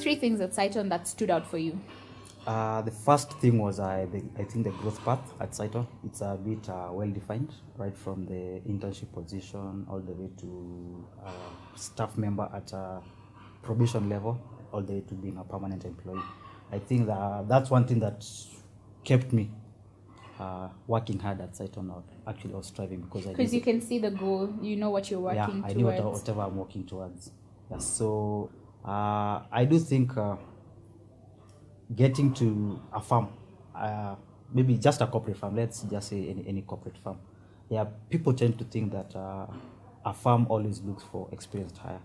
3 things at Cytonn that stood out for you? The first thing was I think the growth path at Cytonn. It's a bit well defined, right from the internship position all the way to staff member at a probation level, all the way to being a permanent employee. I think that's one thing that kept me working hard at Cytonn, or actually I was striving because you can see the goal, you know what you're working towards. I towards. knew whatever I'm working towards. Yeah, so I do think getting to a firm, maybe just a corporate firm, let's just say any corporate firm. Yeah, people tend to think that a firm always looks for experienced hire,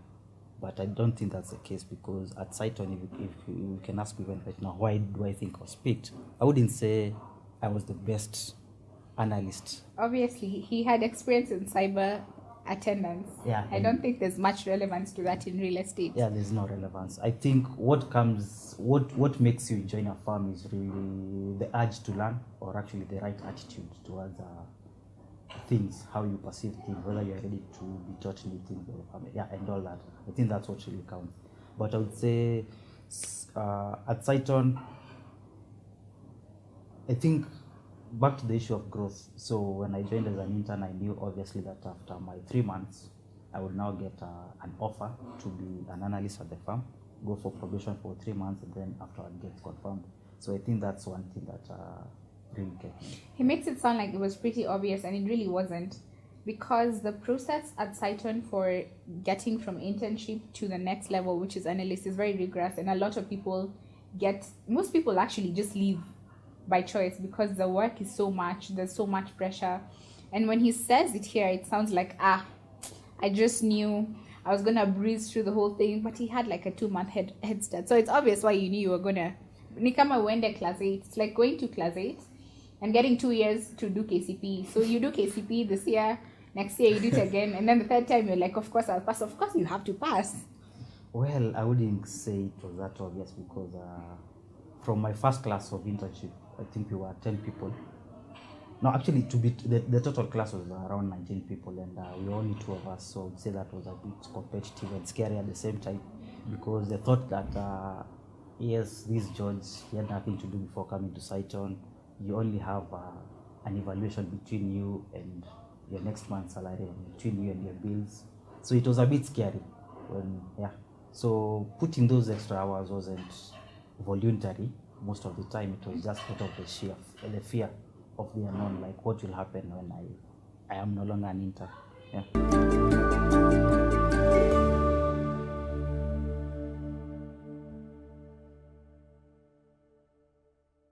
but I don't think that's the case, because at Cytonn, if you can ask me right now, why do I think I was picked? I wouldn't say I was the best analyst. Obviously, he had experience in cyber attendance. Yeah, I don't think there's much relevance to that in real estate. Yeah, there's no relevance. I think what makes you join a firm is really the urge to learn, or actually the right attitude towards things, how you perceive things, whether you're ready to be taught new things by the family, and all that. I think that's what really counts. But I would say at Cytonn, I think back to the issue of growth. So when I joined as an intern, I knew obviously that after my 3 months, I would now get an offer to be an analyst at the firm, go for probation for 3 months, and then after it gets confirmed. So I think that's one thing that really kept me. He makes it sound like it was pretty obvious, and it really wasn't, because the process at Cytonn for getting from internship to the next level, which is analyst, is very rigorous, and a lot of people most people actually just leave by choice because the work is so much, there's so much pressure. And when he says it here, it sounds like, I just knew I was gonna breeze through the whole thing, but he had like a 2-month head start. So it's obvious why you knew you were gonna. Nikama wende class 8. It's like going to class 8 and getting 2 years to do KCP. So you do KCP this year, next year you do it again, and then the third time you're like, of course I'll pass. Of course you have to pass. Well, I wouldn't say it was that obvious, because from my first class of internship, I think we were 10 people. No, actually, the total class was around 19 people, and we were only 2 of us. So I would say that was a bit competitive and scary at the same time, because they thought that yes, this George, he had nothing to do before coming to Cytonn. You only have an evaluation between you and your next month's salary, and between you and your bills. So it was a bit scary. So putting those extra hours wasn't voluntary. Most of the time it was just out of the fear of the unknown, like what will happen when I am no longer an intern.